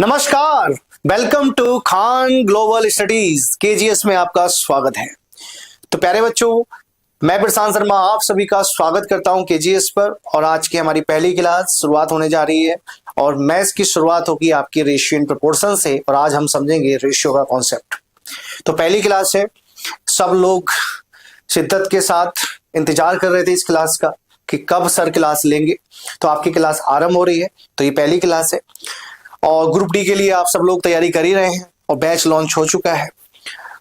नमस्कार, welcome to Khan global studies KGS में आपका स्वागत है। तो प्यारे बच्चों, मैं प्रशांत शर्मा आप सभी का स्वागत करता हूं केजीएस पर। और आज की हमारी पहली क्लास शुरुआत होने जा रही है और मैथ्स की शुरुआत होगी आपकी रेशियो इन प्रोपोर्शन से। और आज हम समझेंगे रेशियो का कॉन्सेप्ट। तो पहली क्लास है, सब लोग शिद्दत के साथ इंतजार कर रहे थे इस क्लास का कि कब सर क्लास लेंगे। तो आपकी क्लास आरंभ हो रही है। तो ये पहली क्लास है और ग्रुप डी के लिए आप सब लोग तैयारी कर ही रहे हैं और बैच लॉन्च हो चुका है।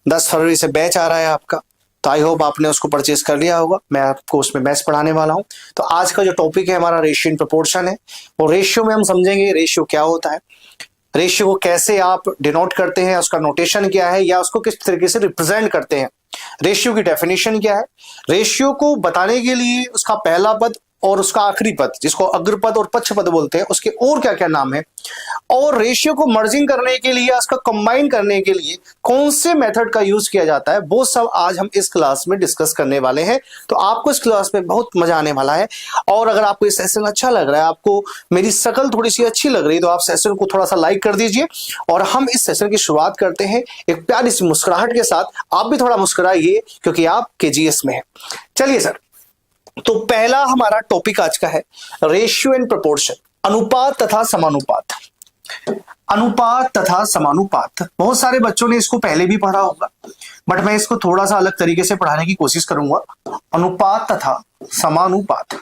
10 फरवरी से बैच आ रहा है आपका। तो आई होप आपने उसको परचेज कर लिया होगा। मैं आपको उसमें मैथ्स पढ़ाने वाला हूं। तो आज का जो टॉपिक है हमारा रेशियो इन प्रोपोर्शन है। और रेशियो में हम समझेंगे रेशियो क्या होता है, रेशियो को कैसे आप डिनोट करते हैं, उसका नोटेशन क्या है या उसको किस तरीके से रिप्रेजेंट करते हैं, रेशियो की डेफिनेशन क्या है, रेशियो को बताने के लिए उसका पहला पद और उसका आखिरी पद जिसको अग्रपद और पक्ष पद बोलते हैं उसके और क्या क्या नाम है, और रेशियो को मर्जिंग करने के लिए उसका कंबाइन करने के लिए कौन से मेथड का यूज किया जाता है, वो सब आज हम इस क्लास में डिस्कस करने वाले हैं। तो आपको इस क्लास में बहुत मजा आने वाला है। और अगर आपको ये सेशन अच्छा लग रहा है, आपको मेरी शक्ल थोड़ी सी अच्छी लग रही है, तो आप सेशन को थोड़ा सा लाइक कर दीजिए। और हम इस सेशन की शुरुआत करते हैं एक प्यारी सी मुस्कुराहट के साथ। आप भी थोड़ा मुस्कुराइए क्योंकि आप केजीएस में हैं। चलिए सर, तो पहला हमारा टॉपिक आज का है रेशियो एंड प्रोपोर्शन, अनुपात तथा समानुपात। अनुपात तथा समानुपात बहुत सारे बच्चों ने इसको पहले भी पढ़ा होगा, बट मैं इसको थोड़ा सा अलग तरीके से पढ़ाने की कोशिश करूंगा। अनुपात तथा समानुपात।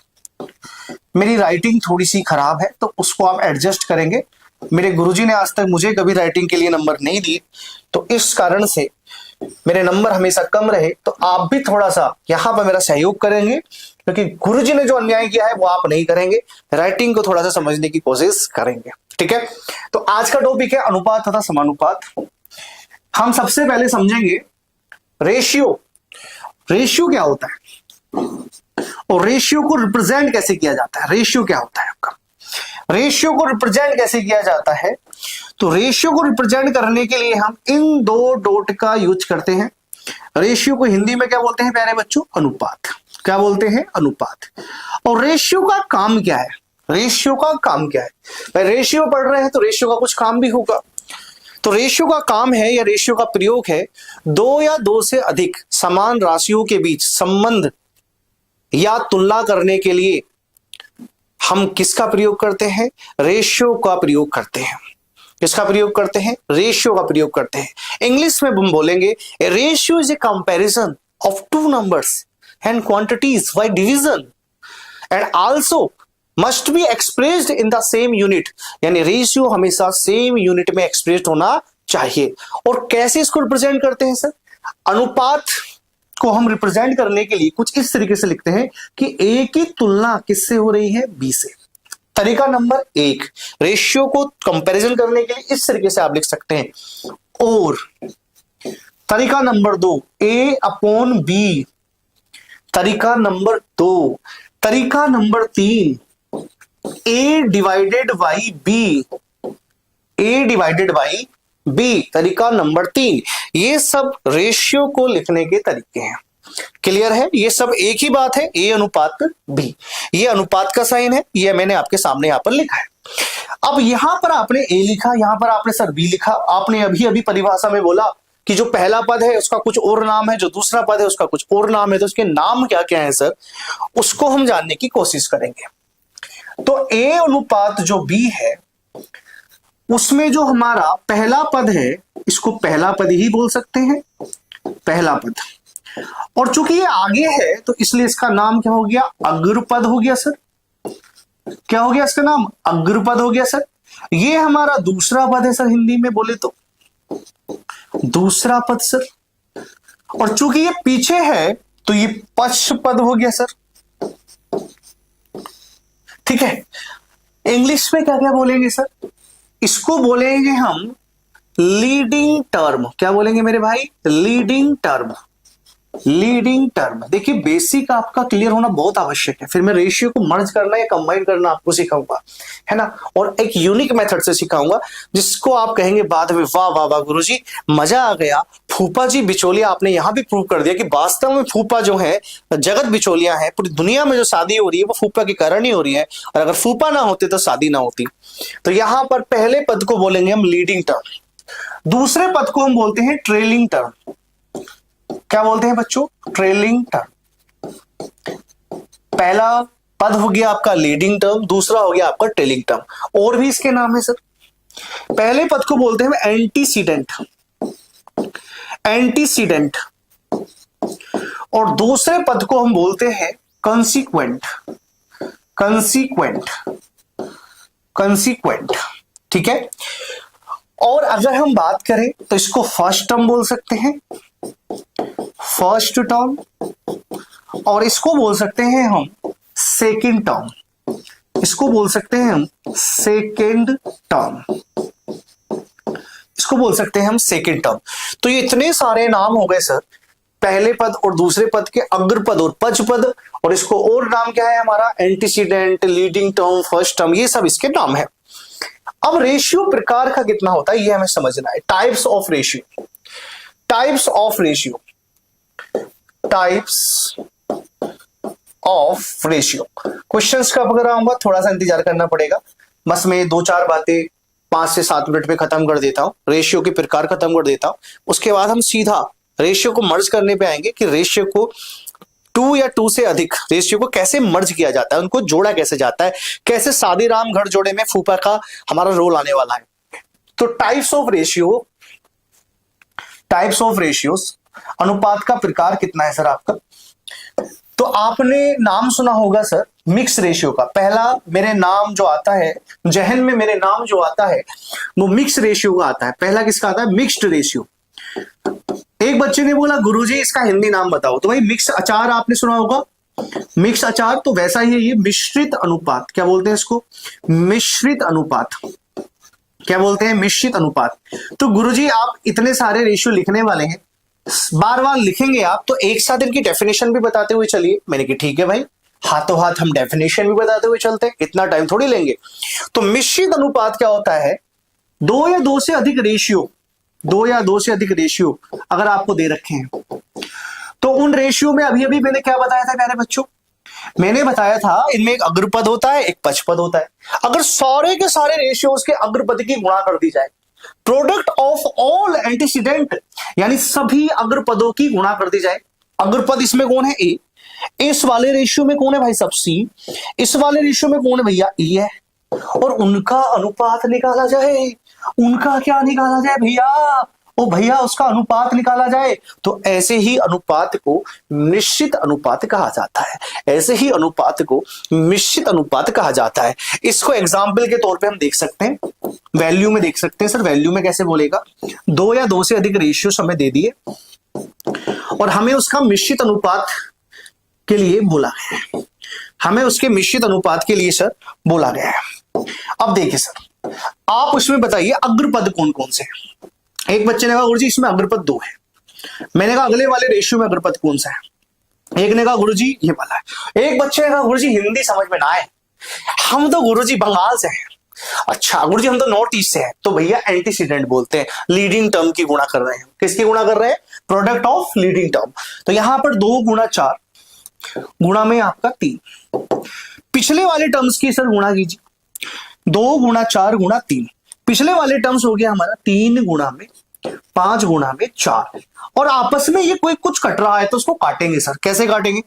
मेरी राइटिंग थोड़ी सी खराब है तो उसको आप एडजस्ट करेंगे। मेरे गुरुजी ने आज तक मुझे कभी राइटिंग के लिए नंबर नहीं दिए, तो इस कारण से मेरे नंबर हमेशा कम रहे। तो आप भी थोड़ा सा यहां पर मेरा सहयोग करेंगे क्योंकि गुरुजी ने जो अन्याय किया है वो आप नहीं करेंगे। राइटिंग को थोड़ा सा समझने की कोशिश करेंगे, ठीक है। तो आज का टॉपिक है अनुपात तथा समानुपात। हम सबसे पहले समझेंगे रेशियो। रेशियो क्या होता है और रेशियो को रिप्रेजेंट कैसे किया जाता है। रेशियो क्या होता है आपका, रेशियो को रिप्रेजेंट कैसे किया जाता है। तो रेशियो को रिप्रेजेंट करने के लिए हम इन दो डॉट का यूज करते हैं। रेशियो को हिंदी में क्या बोलते हैं प्यारे बच्चों, अनुपात। क्या बोलते हैं, अनुपात। और रेशियो का काम क्या है, रेशियो का काम क्या है भाई, रेशियो पढ़ रहे हैं तो रेशियो का कुछ काम भी होगा। तो रेशियो का काम है या रेशियो का प्रयोग है दो या दो से अधिक समान राशियों के बीच संबंध या तुलना करने के लिए हम किसका प्रयोग करते हैं, रेशियो का प्रयोग करते हैं। किसका प्रयोग करते हैं, रेशियो का प्रयोग करते हैं। इंग्लिश में हम बोलेंगे ए ratio is a comparison of two numbers and quantities by division and also must be expressed in the same unit. यानी रेशियो हमेशा सेम यूनिट में एक्सप्रेस्ड होना चाहिए। और कैसे इसको रिप्रेजेंट करते हैं सर, अनुपात को हम रिप्रेजेंट करने के लिए कुछ इस तरीके से लिखते हैं कि ए की तुलना किससे हो रही है, बी से। तरीका नंबर एक, रेशियो को कंपैरिजन करने के लिए इस तरीके से आप लिख सकते हैं। और तरीका नंबर दो, ए अपॉन बी। तरीका नंबर दो, तरीका नंबर तीन, A divided by B. A divided by B, तरीका नंबर तीन। ये सब रेशियो को लिखने के तरीके हैं। क्लियर है, ये सब एक ही बात है, ए अनुपात बी। ये अनुपात का साइन है, ये मैंने आपके सामने यहां पर लिखा है। अब यहां पर आपने ए लिखा, यहां पर आपने सर बी लिखा। आपने अभी अभी परिभाषा में बोला कि जो पहला पद है उसका कुछ और नाम है, जो दूसरा पद है उसका कुछ और नाम है। तो उसके नाम क्या क्या है सर, उसको हम जानने की कोशिश करेंगे। तो ए अनुपात जो बी है उसमें जो हमारा पहला पद है इसको पहला पद ही बोल सकते हैं, पहला पद। और चूंकि ये आगे है तो इसलिए इसका नाम क्या हो गया, अग्रपद हो गया सर। क्या हो गया इसका नाम, अग्रपद हो गया सर। ये हमारा दूसरा पद है सर, हिंदी में बोले तो दूसरा पद सर। और चूंकि ये पीछे है तो ये पश्च पद हो गया सर, ठीक है। इंग्लिश में क्या क्या बोलेंगे सर, इसको बोलेंगे हम लीडिंग टर्म। क्या बोलेंगे मेरे भाई, लीडिंग टर्म। Leading term. देखिए बेसिक आपका क्लियर होना बहुत आवश्यक है, फिर मैं रेशियो को मर्ज करना या कंबाइन करना आपको सिखाऊंगा, है ना। और एक यूनिक मेथड से सिखाऊंगा जिसको आप कहेंगे बाद में वाह वाह वाह गुरुजी मजा आ गया। फूफा जी बिचौलिया आपने यहां भी प्रूव कर दिया कि वास्तव में फूफा जो है जगत बिचौलिया है। पूरी दुनिया में जो शादी हो रही है वो फूफा के कारण ही हो रही है, और अगर फूफा ना होते तो शादी ना होती। तो यहां पर पहले पद को बोलेंगे हम लीडिंग टर्म, दूसरे पद को हम बोलते हैं ट्रेलिंग टर्म। क्या बोलते हैं बच्चों? Trailing term. पहला पद हो गया आपका लीडिंग टर्म, दूसरा हो गया आपका ट्रेलिंग टर्म। और भी इसके नाम है सर। पहले पद को बोलते हैं एंटीसीडेंट, एंटीसीडेंट, और दूसरे पद को हम बोलते हैं कंसीक्वेंट, कंसीक्वेंट, कंसीक्वेंट। ठीक है। और अगर हम बात करें तो इसको फर्स्ट टर्म बोल सकते हैं, फर्स्ट टर्म, और इसको बोल सकते हैं हम सेकंड टर्म, इसको बोल सकते हैं हम सेकंड टर्म, इसको बोल सकते हैं हम सेकंड टर्म। तो ये इतने सारे नाम हो गए सर, पहले पद और दूसरे पद के अग्र पद और पच पद, और इसको और नाम क्या है हमारा? Antecedent, leading term, first term, ये सब इसके नाम है। अब रेशियो प्रकार का कितना होता है ये हमें समझना है। Types of ratio, types of ratio, types of ratio. Questions का अगर आऊंगा थोड़ा सा इंतजार करना पड़ेगा, बस मैं 2-4 बातें 5 से 7 मिनट में खत्म कर देता हूं, रेशियो के प्रकार खत्म कर देता हूं। उसके बाद हम सीधा रेशियो को मर्ज करने पे आएंगे कि रेशियो को 2 या 2 से अधिक रेशियो को कैसे मर्ज किया जाता है, उनको जोड़ा कैसे जाता है, कैसे शादी राम घर जोड़े में फूफा का हमारा रोल आने वाला है। तो types of ratio, types of ratios, अनुपात का प्रकार कितना है सर आपका? तो आपने नाम सुना होगा सर मिक्स रेशियो का। पहला मेरे नाम जो आता है जहन में, मेरे नाम जो आता है वो मिक्स रेशियो का आता है। पहला किसका आता है? Mixed ratio. एक बच्चे ने बोला गुरुजी इसका हिंदी नाम बताओ, तो भाई मिक्स अचार आपने सुना होगा, मिक्स अचार, तो वैसा ही है ये मिश्रित अनुपात। क्या बोलते हैं इसको? मिश्रित अनुपात। क्या बोलते हैं? मिश्रित अनुपात। तो गुरुजी आप इतने सारे रेशियो लिखने वाले हैं, बार बार लिखेंगे आप, तो एक साथ इनकी डेफिनेशन भी बताते हुए चलिए। मैंने कहा ठीक है भाई, हाथों हाथ हम डेफिनेशन भी बताते हुए चलते हैं, इतना टाइम थोड़ी लेंगे। तो मिश्रित अनुपात क्या होता है? 2 या 2 से अधिक रेशियो, 2 या 2 से अधिक रेशियो अगर आपको दे रखे हैं, तो उन रेशियो में अभी अभी मैंने क्या बताया था प्यारे बच्चों? मैंने बताया था इनमें एक अग्रपद होता है, एक पचपद होता है। अगर सारे के सारे रेशियोज के अग्रपद की गुणा कर दी जाए, प्रोडक्ट ऑफ ऑल एंटीसीडेंट, यानी सभी अग्रपदों की गुणा कर दी जाए। अग्रपद इसमें कौन है? ए। इस वाले रेशियो में कौन है भाई? सब सी। इस वाले रेशियो में कौन है भैया? ई है। और उनका अनुपात निकाला जाए। उनका क्या निकाला जाए भैया? ओ भैया उसका अनुपात निकाला जाए। तो ऐसे ही अनुपात को निश्चित अनुपात कहा जाता है, ऐसे ही अनुपात को निश्चित अनुपात कहा जाता है। इसको एग्जाम्पल के तौर पे हम देख सकते हैं, वैल्यू में देख सकते हैं। सर वैल्यू में कैसे बोलेगा? 2 या 2 से अधिक रेशियो हमें दे दिए और हमें उसका मिश्रित अनुपात के लिए बोला गया है, हमें उसके मिश्रित अनुपात के लिए सर बोला गया है। अब देखिए सर, आप उसमें बताइए अग्रपद कौन कौन से हैं। एक बच्चे ने कहा गुरुजी इसमें अग्रपद 2 है। मैंने कहा अगले वाले रेशियो में अग्रपद कौन सा है? एक ने कहा गुरुजी ये वाला है। एक बच्चे ने कहा गुरुजी हिंदी समझ में ना आए, हम तो गुरुजी बंगाल से हैं। अच्छा गुरुजी हम तो नॉर्थ ईस्ट से हैं। तो भैया एंटीसीडेंट बोलते हैं, लीडिंग टर्म की गुणा कर रहे हैं। किसकी गुणा कर रहे हैं? Product of leading term. तो यहां पर 2 गुणा 4 गुणा में आपका 3, पिछले वाले टर्म्स की सर गुणा कीजिए। 2 गुणा 4 गुणा 3, पिछले वाले टर्म्स हो गया हमारा 3 गुणा में 5 गुणा में 4। और आपस में ये कोई कुछ कट रहा है तो उसको काटेंगे सर। कैसे काटेंगे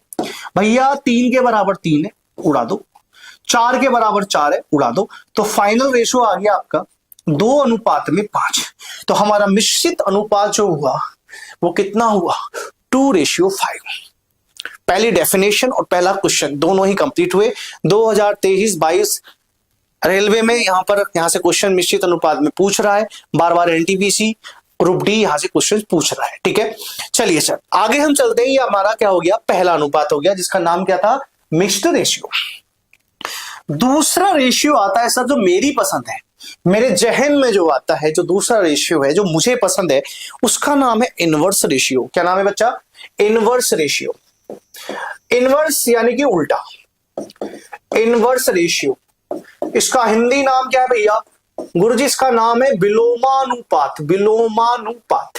भैया? 3 के बराबर 3 है, उड़ा दो। 4 के बराबर 4 है, उड़ा दो। तो फाइनल रेशियो आ गया आपका 2 अनुपात में 5। तो हमारा मिश्रित अनुपात जो हुआ वो कितना हुआ? 2:5। पहली डेफिनेशन और पहला क्वेश्चन दोनों ही कंप्लीट हुए। 2023-22 रेलवे में यहां से क्वेश्चन मिश्रित अनुपात में पूछ रहा है, बार बार एनटीपीसी ग्रुप डी यहां से क्वेश्चन पूछ रहा है। ठीक है, चलिए सर आगे हम चलते हैं। ये हमारा क्या हो गया? पहला अनुपात हो गया जिसका नाम क्या था? Mixed ratio. दूसरा रेशियो आता है सर जो मेरी पसंद है, मेरे जहन में जो आता है, जो दूसरा रेशियो है जो मुझे पसंद है, उसका नाम है इनवर्स रेशियो। क्या नाम है बच्चा? Inverse ratio. इनवर्स यानी कि उल्टा, इनवर्स रेशियो। इसका हिंदी नाम क्या है भैया? गुरुजी इसका नाम है विलोमानुपात। विलोमानुपात,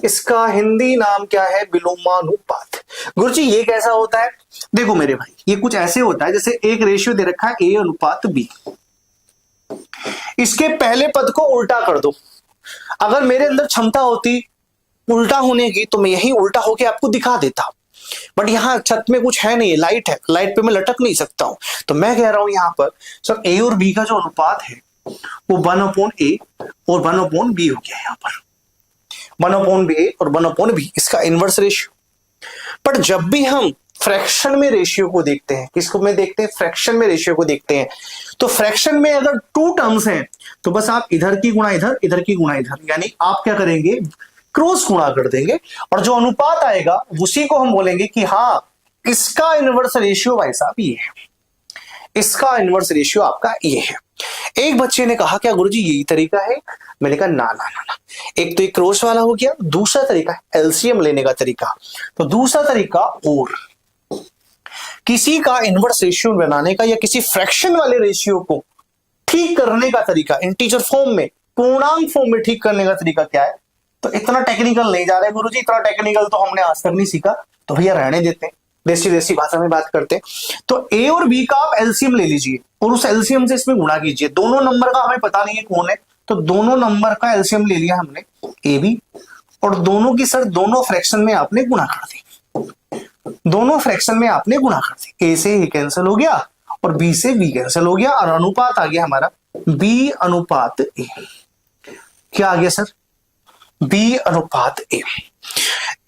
इसका हिंदी नाम क्या है? विलोमानुपात। गुरुजी ये कैसा होता है? देखो मेरे भाई, ये कुछ ऐसे होता है जैसे एक रेशियो दे रखा है A अनुपात B, इसके पहले पद को उल्टा कर दो। अगर मेरे अंदर क्षमता होती उल्टा होने की तो मैं यही उल्टा होके आपको दिखा देता, बट यहाँ छत में कुछ है नहीं, लाइट है, लाइट पे मैं लटक नहीं सकता हूं। तो मैं कह रहा हूं यहाँ पर सर A और B का जो अनुपात है वो 1/A और 1/B हो गया। यहाँ पर 1/A और 1/B, इसका इनवर्स रेशियो। बट जब भी हम फ्रैक्शन में रेशियो को देखते हैं, किसको में देखते हैं? फ्रैक्शन में रेशियो को देखते हैं। तो फ्रैक्शन में अगर 2 टर्म्स हैं तो बस आप इधर की गुणा इधर, इधर की गुणा इधर, यानी आप क्या करेंगे? क्रॉस गुणा कर देंगे, और जो अनुपात आएगा उसी को हम बोलेंगे कि हाँ इसका इनवर्स रेशियो भाई साहब ये है, इसका इनवर्स रेशियो आपका ये है। एक बच्चे ने कहा क्या गुरुजी यही तरीका है? मैंने कहा ना ना ना ना, एक तो एक क्रॉस वाला हो गया, दूसरा तरीका है एलसीएम लेने का तरीका। तो दूसरा तरीका, और किसी का इनवर्स रेशियो बनाने का या किसी फ्रैक्शन वाले रेशियो को ठीक करने का तरीका, इंटीजर फॉर्म में, पूर्णांक फॉर्म में ठीक करने का तरीका क्या है? तो इतना टेक्निकल नहीं जा रहे गुरुजी, इतना टेक्निकल तो हमने आज तक नहीं सीखा, तो भैया रहने देते हैं, देसी देसी भाषा में बात करते हैं। तो ए और बी का आप एलसीएम ले लीजिए और उस एलसीएम से इसमें गुणा कीजिए। दोनों नंबर का हमें पता नहीं है कौन है, तो दोनों नंबर का एलसीएम ले लिया हमने ए बी, और दोनों की सर दोनों फ्रैक्शन में आपने गुणा कर दी, दोनों फ्रैक्शन में आपने गुणा कर दी। ए से ए कैंसिल हो गया और बी से बी कैंसिल हो गया, और अनुपात आ गया हमारा बी अनुपात ए। क्या आ गया सर? बी अनुपात ए।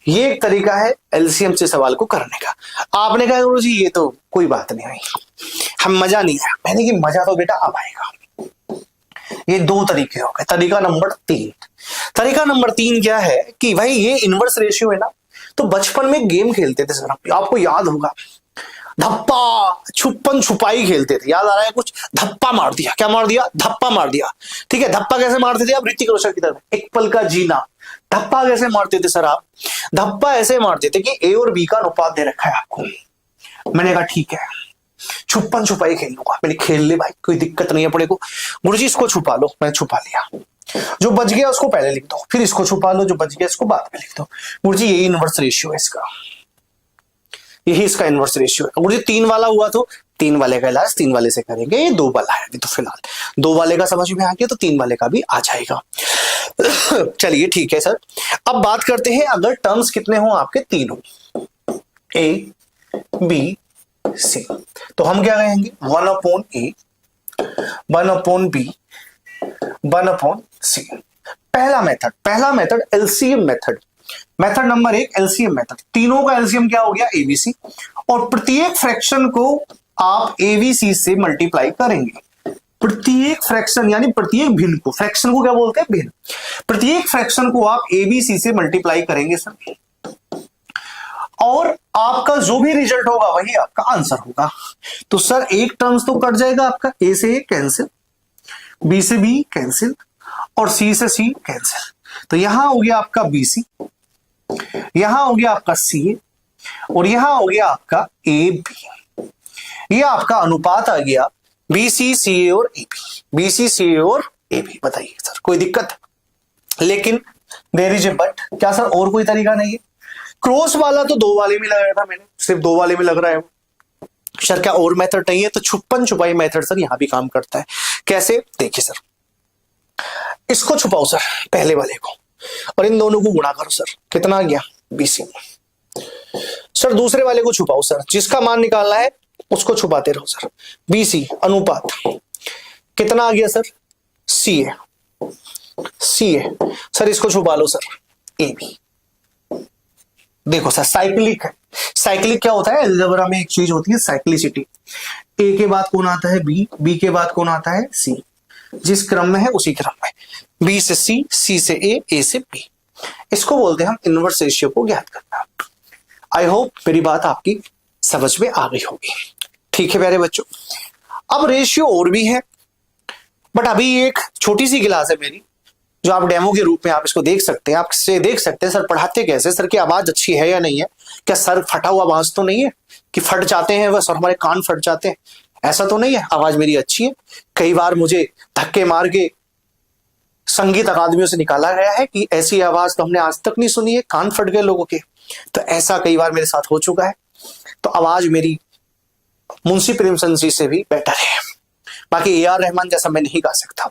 ये एक तरीका है एलसीएम से सवाल को करने का। आपने कहा गुरुजी ये तो कोई बात नहीं आई, हम मजा नहीं आया। मैंने कि मजा तो बेटा अब आएगा। ये 2 तरीके हो गए। तरीका नंबर 3, तरीका नंबर 3 क्या है कि भाई ये इनवर्स रेशियो है ना, तो बचपन में गेम खेलते थे सर, आपको याद होगा, धप्पा छुपन छुपाई खेलते थे, याद आ रहा है कुछ? धप्पा मार दिया, क्या मार दिया? धप्पा मार दिया। ठीक है, धप्पा कैसे मारते थे आप? ऋतिक रोशन की तरह, एक पल का जीना। धप्पा कैसे मारते थे सर आप? धप्पा ऐसे मारते थे कि ए और बी का अनुपात दे रखा है आपको। मैंने कहा ठीक है, छुपन छुपाई खेल लूंगा। मैंने खेल ले भाई, कोई दिक्कत नहीं है अपने को। गुरुजी इसको छुपा लो, मैंने छुपा लिया। जो बच गया उसको पहले लिख दो, फिर इसको छुपा लो, जो बच गया इसको बाद में लिख दो। गुरुजी यही इनवर्स रेशियो है इसका, यही इसका इनवर्स रेशियो है। गुरुजी 3 वाला हुआ तो 3 वाले का इलाज 3 वाले से करेंगे। ये 2 वाला है अभी तो फिलहाल, 2 वाले का समझ में आ गया तो 3 वाले का भी आ जाएगा। चलिए ठीक है सर। अब बात करते हैं, अगर टर्म्स कितने हो आपके? 3 हो, ए बी सी, तो हम क्या कहेंगे? 1/A 1/B 1/C। पहला method LCM method. Method number 1 LCM method. तीनों का एलसीएम क्या हो गया? एबीसी, और प्रत्येक फ्रैक्शन को आप एबीसी से मल्टीप्लाई करेंगे। प्रत्येक फ्रैक्शन यानी प्रत्येक भिन्न को, फ्रैक्शन को क्या बोलते हैं? भिन्न। प्रत्येक फ्रैक्शन को आप एबीसी से मल्टीप्लाई करेंगे सर, और आपका जो भी रिजल्ट होगा वही आपका आंसर होगा। तो सर एक टर्म्स तो कट जाएगा आपका, ए से ए कैंसिल, बी से बी कैंसिल, और सी से सी कैंसिल। तो यहां हो गया आपका बीसी, यहां हो गया आपका सी, और यहां हो गया आपका ए बी। ये आपका अनुपात आ गया बीसी सी ए और ए बी, बीसी सी ए और ए बी। बताइए सर कोई दिक्कत? लेकिन देयर इज ए बट। क्या सर और कोई तरीका नहीं है? क्रॉस वाला तो 2 वाले में लगाया था मैंने, सिर्फ 2 वाले में लग रहा है सर, क्या और मेथड नहीं है? तो छुपन छुपाई मेथड सर यहां भी काम करता है। कैसे? देखिए सर, इसको छुपाओ सर पहले वाले को, और इन दोनों को गुणा करो सर, कितना आ गया? बीसी। सर दूसरे वाले को छुपाओ सर, जिसका मान निकालना है उसको छुपाते रहो सर। बीसी अनुपात कितना आ गया सर? सी ए, सी ए। सर इसको छुपा लो सर, ए बी। देखो सर साइक्लिक है। साइक्लिक क्या होता है? अलजेब्रा में एक चीज होती है साइक्लिसिटी। ए के बाद कौन आता है? बी, बी के बाद कौन आता है? सी। जिस क्रम में है उसी क्रम में, बी से सी, सी से ए से बी। इसको बोलते हैं हम इनवर्स रेशियो को ज्ञात करना। आई होप मेरी बात आपकी समझ में आ गई होगी। ठीक है प्यारे बच्चों, अब रेशियो और भी है, बट अभी एक छोटी सी क्लास है मेरी, जो आप डेमो के रूप में आप इसको देख सकते हैं। आप इससे देख सकते हैं सर पढ़ाते कैसे, सर की आवाज अच्छी है या नहीं है, क्या सर फटा हुआ आवाज तो नहीं है कि फट जाते हैं बस और हमारे कान फट जाते हैं, ऐसा तो नहीं है। आवाज मेरी अच्छी है। कई बार मुझे धक्के मार के संगीत अकादमियों से निकाला गया है कि ऐसी आवाज तो हमने आज तक नहीं सुनी है, कान फट गए लोगों के। तो ऐसा कई बार मेरे साथ हो चुका है। तो आवाज मेरी मुंशी प्रेमचंद जी से भी बेटर है। बाकी ए आर रहमान जैसा मैं नहीं गा सकता।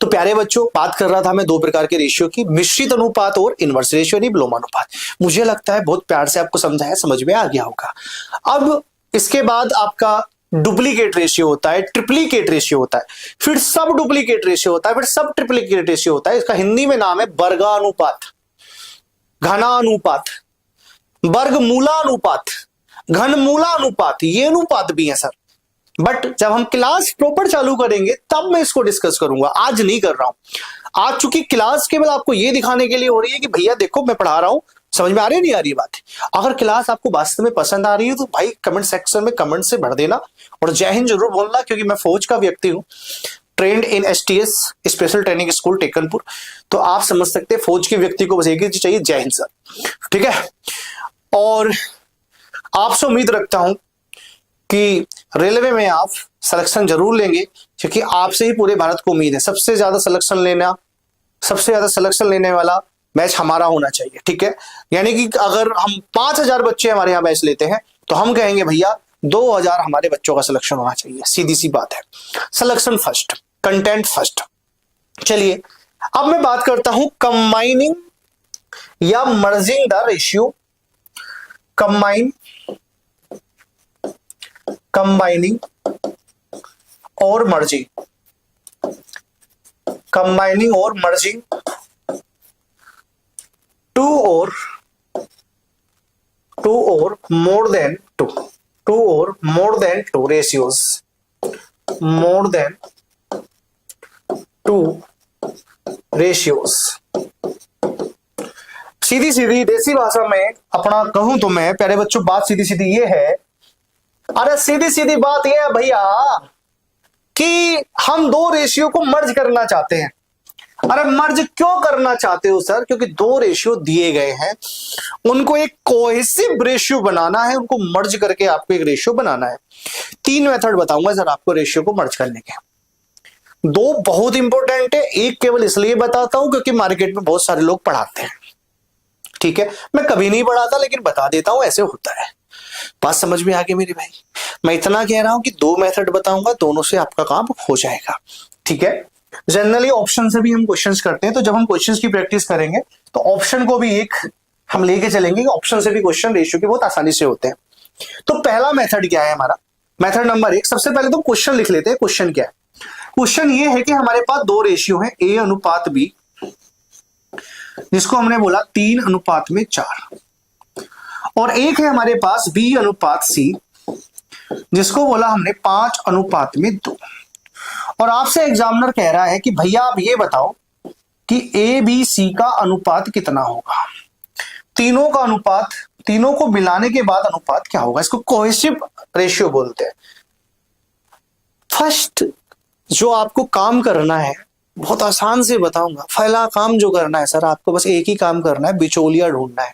तो प्यारे बच्चों, बात कर रहा था मैं दो प्रकार के रेशियो की, मिश्रित अनुपात और इनवर्स रेशियो यानी विलोमानुपात। मुझे लगता है बहुत प्यार से आपको समझाया, समझ में आ गया होगा। अब इसके बाद आपका डुप्लीकेट रेशियो होता है, ट्रिप्लीकेट रेशियो होता है, फिर सब डुप्लीकेट रेशियो होता है, फिर सब ट्रिप्लीकेट रेशियो होता है। इसका हिंदी में नाम है वर्गानुपात, घनानुपात, वर्गमूलानुपात, घनमूलानुपात। ये अनुपात भी है सर, बट जब हम क्लास प्रॉपर चालू करेंगे तब मैं इसको डिस्कस करूंगा, आज नहीं कर रहा हूं। आज चूंकि क्लास केवल आपको ये दिखाने के लिए हो रही है कि भैया देखो मैं पढ़ा रहा हूं, समझ में आ रही है नहीं आ रही बात। अगर क्लास आपको वास्तव में पसंद आ रही है तो भाई कमेंट सेक्शन में कमेंट से भर देना और जय हिंद जरूर बोलना, क्योंकि मैं फौज का व्यक्ति हूं, ट्रेंड इन STS special training school Tekanpur. तो आप समझ सकते हैं फौज के व्यक्ति को बस एक ही चीज चाहिए, जय हिंद सर, ठीक है। और आपसे उम्मीद रखता हूं कि रेलवे में आप सिलेक्शन जरूर लेंगे, क्योंकि आपसे ही पूरे भारत को उम्मीद है। सबसे ज्यादा सिलेक्शन लेने वाला मैच हमारा होना चाहिए, ठीक है। यानी कि अगर हम 5000 बच्चे हमारे यहाँ मैच लेते हैं तो हम कहेंगे भैया 2000 हमारे बच्चों का सिलेक्शन होना चाहिए, सीधी सी बात है। Selection first, content first. चलिए अब मैं बात करता हूं कंबाइनिंग या मर्जिंग द रेशियो। कंबाइनिंग और मर्जिंग, कंबाइनिंग और मर्जिंग टू और more than two ratios, more than two ratios. सीधी सीधी देसी भाषा में अपना कहूं तो मैं प्यारे बच्चों, बात सीधी सीधी ये है, अरे सीधी सीधी बात यह है भैया कि हम दो रेशियो को मर्ज करना चाहते हैं। अरे मर्ज क्यों करना चाहते हो सर? क्योंकि दो रेशियो दिए गए हैं, उनको एक कोहेसिव रेशियो बनाना है, उनको मर्ज करके आपको एक रेशियो बनाना है। 3 मेथड बताऊंगा सर आपको रेशियो को मर्ज करने के। 2 बहुत इंपॉर्टेंट है, एक केवल इसलिए बताता हूं क्योंकि मार्केट में बहुत सारे लोग पढ़ाते हैं, ठीक है। मैं कभी नहीं पढ़ाता लेकिन बता देता हूं, ऐसे होता है। बात समझ में आ गई मेरे भाई? मैं इतना कह रहा हूं कि 2 मेथड बताऊंगा, दोनों से आपका काम हो जाएगा, ठीक है। जनरली ऑप्शन से भी हम क्वेश्चंस करते हैं, तो जब हम क्वेश्चंस की प्रैक्टिस करेंगे तो ऑप्शन को भी एक हम लेके चलेंगे, ऑप्शन से भी क्वेश्चन रेशियो के बहुत आसानी से होते हैं। तो पहला मेथड क्या है हमारा? मेथड नंबर 1, सबसे पहले तो क्वेश्चन लिख लेते हैं। क्वेश्चन क्या है? क्वेश्चन ये है कि हमारे पास 2 रेशियो है, A अनुपात B, जिसको हमने बोला 3:4, और एक है हमारे पास B अनुपात C, जिसको बोला हमने 5:2। और आपसे एग्जामिनर कह रहा है कि भैया आप ये बताओ कि ABC का अनुपात कितना होगा। तीनों का अनुपात, तीनों को मिलाने के बाद अनुपात क्या होगा? इसको कोहेसिव रेशियो बोलते हैं। फर्स्ट जो आपको काम करना है, बहुत आसान से बताऊंगा। पहला काम जो करना है सर, आपको बस एक ही काम करना है, बिचौलिया ढूंढना है,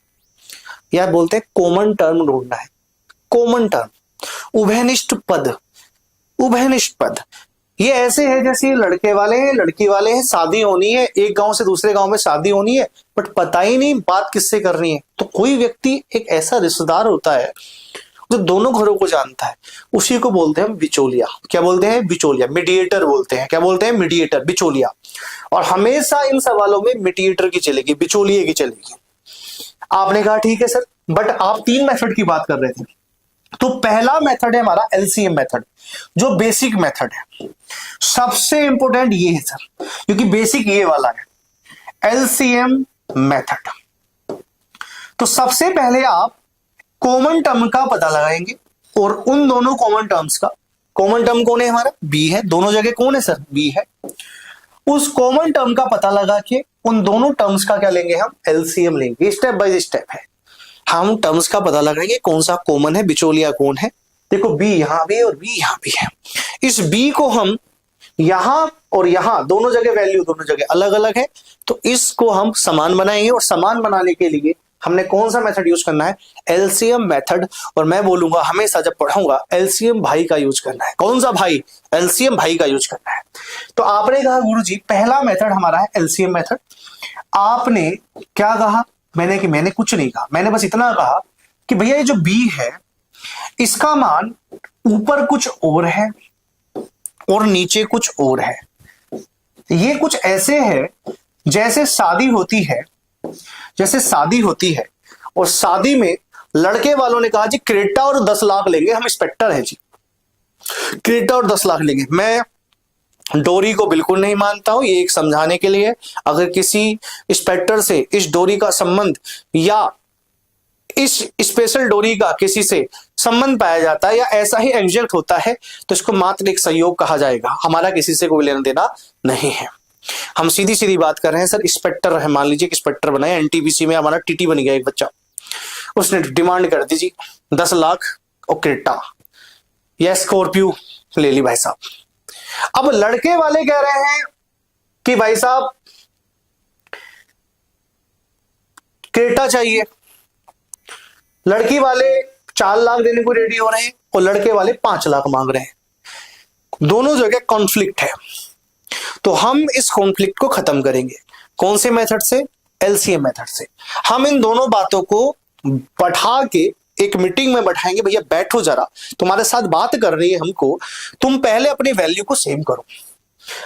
या बोलते हैं कॉमन टर्म ढूंढना है। कॉमन टर्म, उभयनिष्ठ पद। उभयनिष्ठ पद ये ऐसे है जैसे लड़के वाले हैं, लड़की वाले हैं, शादी होनी है, एक गांव से दूसरे गांव में शादी होनी है, बट पता ही नहीं बात किससे करनी है। तो कोई व्यक्ति एक ऐसा रिश्तेदार होता है जो दोनों घरों को जानता है, उसी को बोलते हैं बिचौलिया। क्या बोलते हैं? बिचौलिया। मीडिएटर बोलते हैं। क्या बोलते हैं? मीडिएटर, बिचौलिया। और हमेशा इन सवालों में मीडिएटर की चलेगी, बिचौलिए की चलेगी। आपने कहा ठीक है सर, बट आप 3 मेथड की बात कर रहे थे। तो पहला मेथड है हमारा LCM मेथड, जो बेसिक मेथड है। सबसे इंपॉर्टेंट ये है सर, क्योंकि बेसिक ये वाला है, LCM मेथड। तो सबसे पहले आप कॉमन टर्म का पता लगाएंगे, और उन दोनों कॉमन टर्म्स का, कॉमन टर्म कौन है हमारा? B है। दोनों जगह कौन है सर? B है। उस कॉमन टर्म का पता लगा के उन दोनों टर्म्स का क्या लेंगे? हम LCM लेंगे। स्टेप बाय स्टेप है, हम टर्म्स का पता लगाएंगे कौन सा कॉमन है, बिचौलिया कौन है। देखो B यहां भी है और B यहां भी है। इस B को हम यहां और यहां दोनों जगह वैल्यू दोनों जगह अलग अलग है, तो इसको हम समान बनाएंगे। और समान बनाने के लिए हमने कौन सा मेथड यूज करना है? LCM method. और मैं बोलूंगा हमेशा जब पढ़ाऊंगा एलसीएम भाई का यूज करना है। कौन सा भाई? एलसीएम भाई का यूज करना है। तो आपने कहा गुरुजी पहला मेथड हमारा है एलसीएम मेथड। आपने क्या कहा? मैंने कुछ नहीं कहा, मैंने बस इतना कहा कि भैया ये जो बी है इसका मान ऊपर कुछ और है और नीचे कुछ और है। ये कुछ ऐसे है जैसे शादी होती है, और शादी में लड़के वालों ने कहा जी क्रेटा और 10 लाख लेंगे, हम इंस्पेक्टर हैं जी, क्रेटा और 10 लाख लेंगे। मैं डोरी को बिल्कुल नहीं मानता हूं, ये एक समझाने के लिए। अगर किसी इंस्पेक्टर से इस डोरी का संबंध या इस स्पेशल डोरी का किसी से संबंध पाया जाता है या ऐसा ही एग्जैक्ट होता है तो इसको मात्र एक संयोग कहा जाएगा। हमारा किसी से कोई लेना देना नहीं है। हम सीधी सीधी बात कर रहे हैं सर। इंस्पेक्टर है, मान लीजिए इंस्पेक्टर बनाए, एनटीपीसी में हमारा टीटी बन गया एक बच्चा, उसने डिमांड कर दी जी 10 लाख और क्रेटा या स्कॉर्पियो ले ली भाई साहब। अब लड़के वाले कह रहे हैं कि भाई साहब क्रेटा चाहिए, लड़की वाले 4 लाख देने को रेडी हो रहे हैं और लड़के वाले 5 लाख मांग रहे हैं। दोनों जगह कॉन्फ्लिक्ट है, तो हम इस कॉन्फ्लिक्ट को खत्म करेंगे। कौन से मेथड से? एलसीएम मेथड से। हम इन दोनों बातों को बैठा के एक मीटिंग में बैठाएंगे, भैया बैठो जरा, तुम्हारे साथ बात कर रही है हमको, तुम पहले अपनी वैल्यू को सेम करो।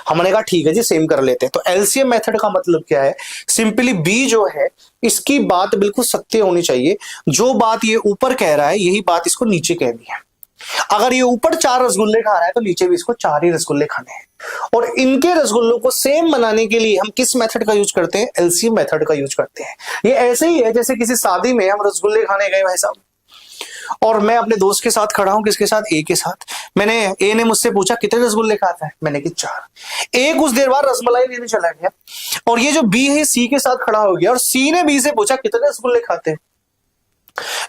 हमने कहा ठीक है जी सेम कर लेते हैं। तो एलसीएम मेथड का मतलब क्या है? सिंपली बी जो है इसकी बात बिल्कुल सत्य होनी चाहिए। जो बात ये ऊपर कह रहा है यही बात इसको नीचे कहनी है। अगर ये ऊपर 4 रसगुल्ले खा रहा है तो नीचे भी इसको 4 ही रसगुल्ले खाने हैं। और इनके रसगुल्लों को सेम बनाने के लिए हम किस मेथड का यूज करते हैं? एलसीएम मेथड का यूज करते हैं। ये ऐसे ही है जैसे किसी शादी में हम रसगुल्ले खाने गए भाई साहब, और मैं अपने दोस्त के साथ खड़ा हूं, किसके साथ? ए के साथ। ए ने मुझसे पूछा कितने रसगुल्ले खाता है? मैंने कहा 4। ए कुछ देर बाद रसमलाई लेने चला गया, और ये जो बी है सी के साथ खड़ा हो गया, और सी ने बी से पूछा कितने रसगुल्ले खाते हैं?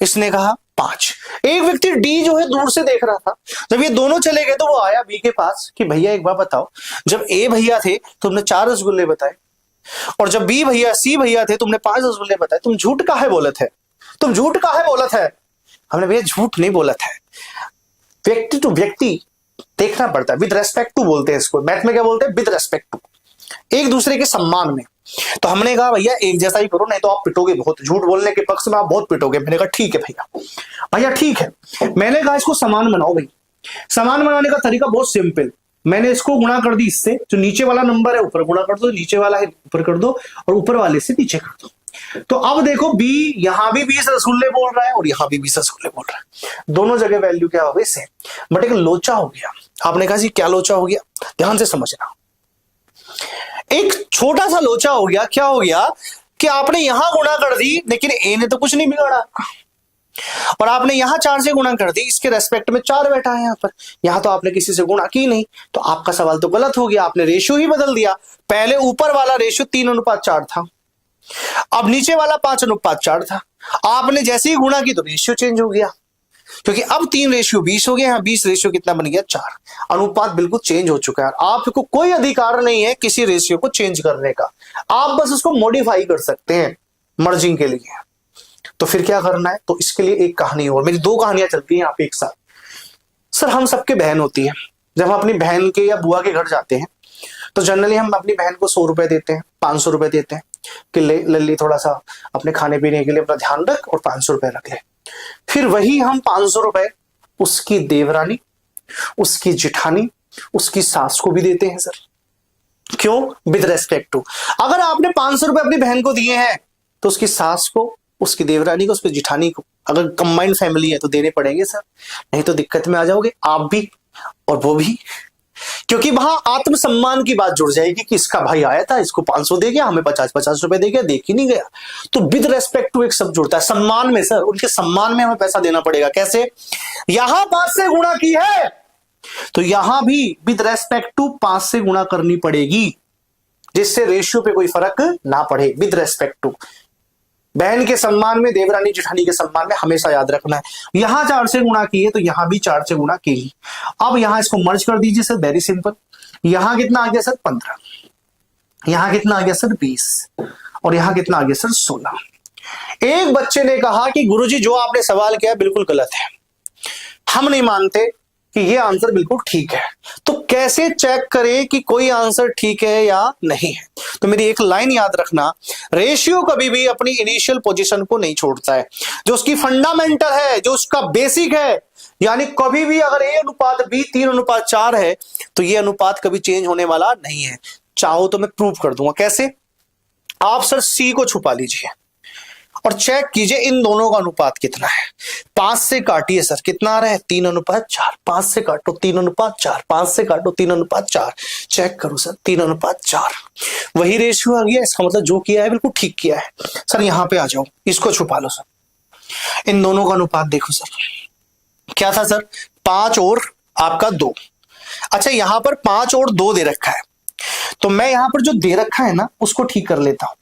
इसने कहा 5। एक व्यक्ति डी जो है दूर से देख रहा था। जब ये दोनों चले गए तो वो आया बी के पास कि भैया एक बात बताओ, जब ए भैया थे तुमने 4 रसगुल्ले बताए, और जब बी भैया सी भैया थे तुमने 5 रसगुल्ले बताए, तुम झूठ काहे बोलत है? तुम झूठ काहे बोलत है? हमने भैया झूठ नहीं बोला था, व्यक्ति टू व्यक्ति देखना पड़ता है, विद रेस्पेक्ट टू बोलते हैं इसको। मैथ में क्या बोलते हैं? विद रेस्पेक्ट टू, एक दूसरे के सम्मान में। तो हमने कहा भैया एक जैसा ही करो, नहीं तो आप पिटोगे बहुत, झूठ बोलने के पक्ष में आप बहुत पिटोगे। मैंने कहा ठीक है भैया ठीक है। मैंने कहा इसको समान बनाओ भाई। समान बनाने का तरीका बहुत सिंपल, मैंने इसको गुणा कर दी इससे, जो नीचे वाला नंबर है ऊपर गुणा कर दो, नीचे वाला है ऊपर कर दो, और ऊपर वाले से नीचे कर दो। तो अब देखो बी यहां भी 20 रसगुल्ले बोल रहा है और यहां भी 20 रसगुल्ले बोल रहा है। दोनों जगह वैल्यू क्या हो गई? सेम। बट एक लोचा हो गया। आपने कहा जी क्या लोचा हो गया? ध्यान से समझना। एक छोटा सा लोचा हो गया। क्या हो गया कि आपने यहां गुणा कर दी, लेकिन ए ने तो कुछ नहीं बिगाड़ा, और आपने यहां 4 से गुणा कर दी, इसके रेस्पेक्ट में 4 बैठा है यहां पर, यहां तो आपने किसी से गुणा की नहीं, तो आपका सवाल तो गलत हो गया। आपने रेशियो ही बदल दिया। पहले ऊपर वाला रेशियो 3:4 था, अब नीचे वाला 5:4 था। आपने जैसे ही गुणा की तो रेशियो चेंज हो गया, क्योंकि अब 3:20 हो गया। यहाँ 20 रेशियो कितना बन गया? 4। अनुपात बिल्कुल चेंज हो चुका है। आपको कोई अधिकार नहीं है किसी रेशियो को चेंज करने का, आप बस उसको मॉडिफाई कर सकते हैं मर्जिंग के लिए। तो फिर क्या करना है? तो इसके लिए एक कहानी और, मेरी 2 कहानियां चलती हैं आप एक साथ। सर हम सबके बहन होती है, जब हम अपनी बहन के या बुआ के घर जाते हैं तो जनरली हम अपनी बहन को 100 रुपए देते हैं, 500 रुपए देते हैं कि ले लल्ली थोड़ा सा अपने खाने पीने के लिए अपना ध्यान रख, और 500 रुपए रख ले। फिर वही हम 500 रुपए उसकी देवरानी, उसकी जिठानी, उसकी सास को भी देते हैं सर। क्यों? With respect to. अगर आपने 500 रुपए अपनी बहन को दिए हैं तो उसकी सास को, उसकी देवरानी को, उसकी जिठानी को, अगर कंबाइंड फैमिली है तो देने पड़ेंगे सर, नहीं तो दिक्कत में आ जाओगे आप भी और वो भी। क्योंकि वहां आत्मसम्मान की बात जुड़ जाएगी कि इसका भाई आया था, इसको 500 दे गया, हमें 50-50 रुपए दे गया, देख ही नहीं गया। तो विद रेस्पेक्ट टू एक शब्द जुड़ता है, सम्मान में सर, उनके सम्मान में हमें पैसा देना पड़ेगा। कैसे? यहां 5 से गुणा की है तो यहां भी विद रेस्पेक्ट टू 5 से गुणा करनी पड़ेगी, जिससे रेशियो पे कोई फर्क ना पड़े। विद रेस्पेक्ट टू, बहन के सम्मान में, देवरानी जिठानी के सम्मान में, हमेशा याद रखना है। यहां 4 से गुणा की है तो यहां भी 4 से गुणा की। अब यहां इसको मर्ज कर दीजिए सर, वेरी सिंपल। यहां कितना आ गया सर 15, यहां कितना आ गया सर 20, और यहां कितना आ गया सर 16। एक बच्चे ने कहा कि गुरुजी जो आपने सवाल किया बिल्कुल गलत है, हम नहीं मानते कि ये आंसर बिल्कुल ठीक है। तो कैसे चेक करें कि कोई आंसर ठीक है या नहीं है? तो मेरी एक लाइन याद रखना, रेशियो कभी भी अपनी इनिशियल पोजीशन को नहीं छोड़ता है। जो उसकी फंडामेंटल है, जो उसका बेसिक है, यानी कभी भी अगर ए अनुपात बी 3:4 है तो ये अनुपात कभी चेंज होने वाला नहीं है। चाहो तो मैं प्रूव कर दूंगा। कैसे? आप सर सी को छुपा लीजिए और चेक कीजिए इन दोनों का अनुपात कितना है। 5 से काटिए सर, कितना आ रहा है? 3:4। 5 से काटो 3:4, 5 से काटो 3:4, चेक करो सर 3:4, वही रेशियो आ गया। इसका मतलब जो किया है बिल्कुल ठीक किया है। सर यहां पे आ जाओ, इसको छुपा लो सर, इन दोनों का अनुपात देखो सर, क्या था सर? 5 और आपका 2। अच्छा यहां पर 5 और 2 दे रखा है, तो मैं यहां पर जो दे रखा है ना उसको ठीक कर लेता हूं।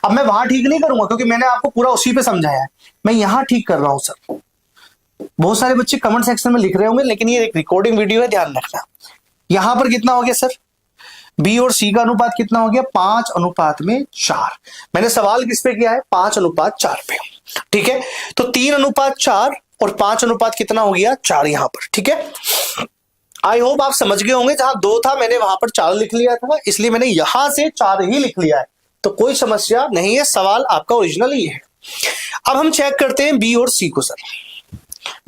अब मैं वहां ठीक नहीं करूंगा क्योंकि मैंने आपको पूरा उसी पे समझाया है, मैं यहां ठीक कर रहा हूं सर। बहुत सारे बच्चे कमेंट सेक्शन में लिख रहे होंगे, लेकिन ये एक रिकॉर्डिंग वीडियो है, ध्यान रखना। यहां पर कितना हो गया सर? बी और सी का अनुपात कितना हो गया? 5:4। मैंने सवाल किस पे किया है? 5:4 पे। ठीक है, तो 3:4 और 5 अनुपात कितना हो गया? 4 यहां पर। ठीक है, आई होप आप समझ गए होंगे। जहां 2 था मैंने वहां पर 4 लिख लिया था, इसलिए मैंने यहां से 4 ही लिख लिया है, तो कोई समस्या नहीं है, सवाल आपका ओरिजिनल ही है। अब हम चेक करते हैं बी और सी को सर।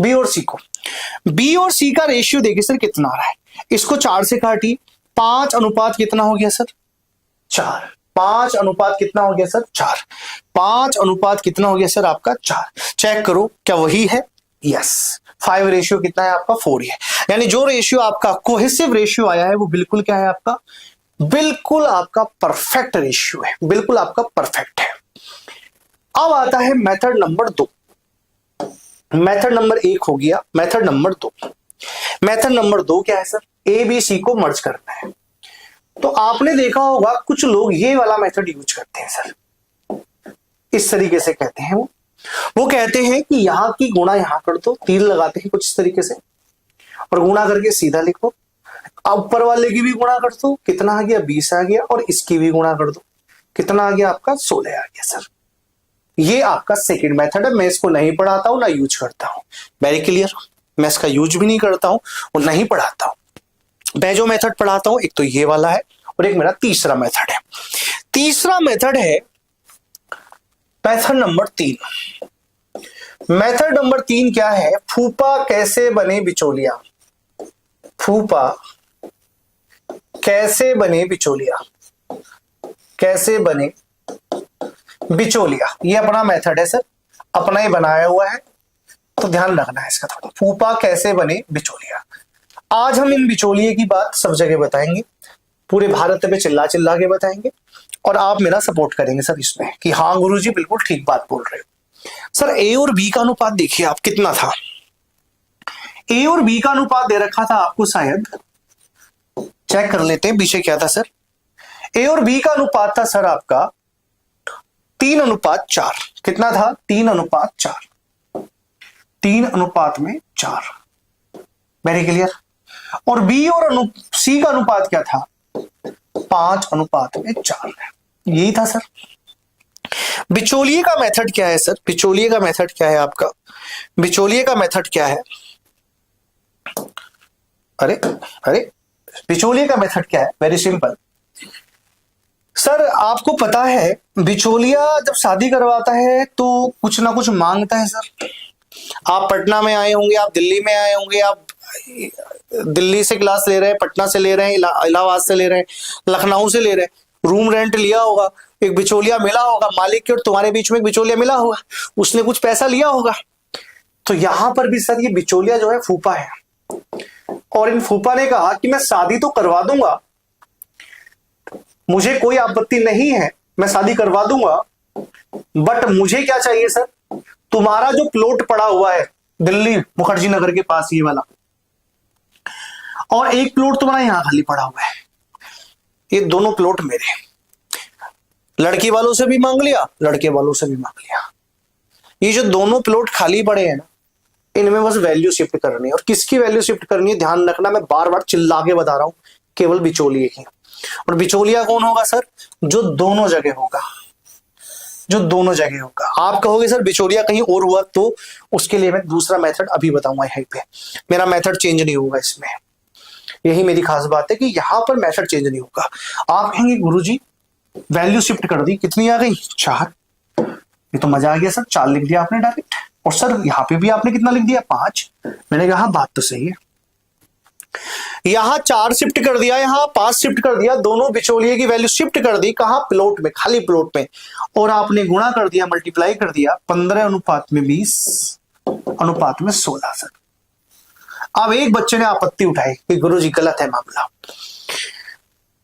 बी और सी को, बी और सी का रेशियो देखिए सर कितना आ रहा है। इसको 4 से काटिए, 5 अनुपात कितना हो गया सर? 4। 5 अनुपात कितना हो गया सर? 4। 5 अनुपात कितना हो गया सर? आपका 4। चेक करो क्या वही है? यस। 5 रेशियो कितना है आपका? 4 ही है। यानी जो रेशियो आपका कोहेसिव रेशियो आया है वो बिल्कुल क्या है आपका? बिल्कुल आपका परफेक्ट रेशियो है, बिल्कुल आपका परफेक्ट है। अब आता है मेथड नंबर 2। मेथड नंबर 1 हो गया, मेथड नंबर 2। मेथड नंबर 2 क्या है सर? ए बी सी को मर्ज करना है। तो आपने देखा होगा कुछ लोग ये वाला मेथड यूज करते हैं सर, इस तरीके से कहते हैं वो कहते हैं कि यहां की गुणा यहां कर दो, तीर लगाते हैं कुछ इस तरीके से, और गुणा करके सीधा लिखो। ऊपर वाले की भी गुणा कर दो, कितना आ गया? 20 आ गया, और इसकी भी गुणा कर दो, कितना आ गया आपका? 16 आ गया सर। ये आपका सेकंड मेथड है। मैं इसको नहीं पढ़ाता हूं ना यूज करता हूं, वेरी क्लियर। मैं इसका यूज भी नहीं करता हूं और नहीं पढ़ाता हूं। मैं जो मेथड पढ़ाता हूं एक तो ये वाला है, और एक मेरा तीसरा मेथड है। तीसरा मेथड है मेथड नंबर 3। मेथड नंबर 3 क्या है? फूफा कैसे बने बिचौलिया। फूफा कैसे बने बिचौलिया, कैसे बने बिचौलिया, ये अपना मेथड है सर, अपना ही बनाया हुआ है, तो ध्यान रखना है इसका थोड़ा। फूफा कैसे बने बिचौलिया। आज हम इन बिचौलिए की बात सब जगह बताएंगे, पूरे भारत में चिल्ला चिल्ला के बताएंगे, और आप मेरा सपोर्ट करेंगे सर इसमें कि हाँ गुरुजी बिल्कुल ठीक बात बोल रहे हो। सर ए और बी का अनुपात देखिए आप कितना था। ए और बी का अनुपात दे रखा था आपको, शायद चेक कर लेते हैं पीछे क्या था सर। ए और बी का अनुपात था सर आपका 3:4। कितना था? 3:4। 3:4, वेरी क्लियर। और बी और सी का अनुपात क्या था? 5:4। यही था सर। बिचौलिए का मेथड क्या है सर? बिचौलिए का मेथड क्या है आपका? बिचौलिए का मेथड क्या है? अरे अरे बिचौलिए का मेथड क्या है? वेरी सिंपल सर, आपको पता है बिचौलिया जब शादी करवाता है तो कुछ ना कुछ मांगता है सर। आप पटना में आए होंगे, आप दिल्ली में आए होंगे, आप दिल्ली से क्लास ले रहे हैं, पटना से ले रहे हैं, इलाहाबाद से ले रहे हैं, लखनऊ से ले रहे हैं, रूम रेंट लिया होगा, एक बिचौलिया मिला होगा, मालिक के और तुम्हारे बीच में एक बिचौलिया मिला होगा, उसने कुछ पैसा लिया होगा। तो यहां पर भी सर ये बिचौलिया जो है फूफा है, और इन फूफा ने कहा कि मैं शादी तो करवा दूंगा, मुझे कोई आपत्ति नहीं है, मैं शादी करवा दूंगा, बट मुझे क्या चाहिए सर? तुम्हारा जो प्लॉट पड़ा हुआ है दिल्ली मुखर्जी नगर के पास, ये वाला, और एक प्लॉट तुम्हारा यहां खाली पड़ा हुआ है, ये दोनं प्लॉट मेरे। लड़की वालों से भी मांग लिया, लड़के वालों से भी मांग लिया। ये जो दोनों प्लॉट खाली पड़े हैं ना, इनमें बस वैल्यू शिफ्ट करनी है। और किसकी वैल्यू शिफ्ट करनी है ध्यान रखना, मैं बार बार चिल्ला के बता रहा हूं, केवल बिचौलिए की। और बिचौलिया कौन होगा सर? जो दोनों जगह होगा, जो दोनों जगह होगा। आप कहोगे सर बिचौलिया कहीं और हुआ, तो उसके लिए मैं दूसरा मेथड अभी बताऊंगा। यहीं पे मेरा मेथड चेंज नहीं होगा इसमें, यही मेरी खास बात है कि यहां पर मेथड चेंज नहीं होगा। आप कहेंगे गुरुजी वैल्यू शिफ्ट कर दी, कितनी आ गई? 4। ये तो मजा आ गया सर, 4 लिख दिया आपने डायरेक्ट। और सर यहाँ पे भी आपने कितना लिख दिया? 5। मैंने कहा बात तो सही है, यहां 4 शिफ्ट कर दिया, यहां 5 शिफ्ट कर दिया, दोनों बिचौलिए की वैल्यू शिफ्ट कर दी। कहां? प्लॉट में, खाली प्लॉट में। और आपने गुणा कर दिया, मल्टीप्लाई कर दिया, 15:20 अनुपात में 16 सर। अब एक बच्चे ने आपत्ति उठाई कि गुरुजी गलत है मामला,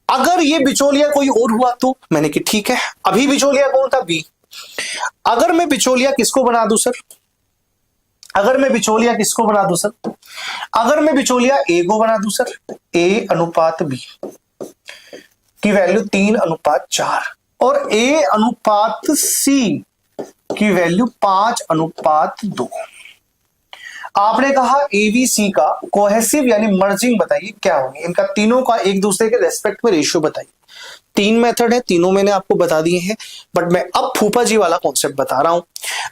अगर ये बिचौलिया कोई और हुआ तो। मैंने कि ठीक है, अभी बिचौलिया कौन था? बी। अगर मैं बिचौलिया किसको बना दूं सर? अगर मैं बिचौलिया किसको बना दूं सर? अगर मैं बिचौलिया ए को बना दूं सर, ए अनुपात बी की वैल्यू 3:4 और ए अनुपात सी की वैल्यू 5:2। आपने कहा एबीसी का कोहेसिव यानी मर्जिंग बताइए क्या होगी, इनका तीनों का एक दूसरे के रेस्पेक्ट में रेशियो बताइए। 3 मेथड है, तीनों मैंने आपको बता दिए हैं, बट मैं अब फूफा जी वाला कॉन्सेप्ट बता रहा हूं।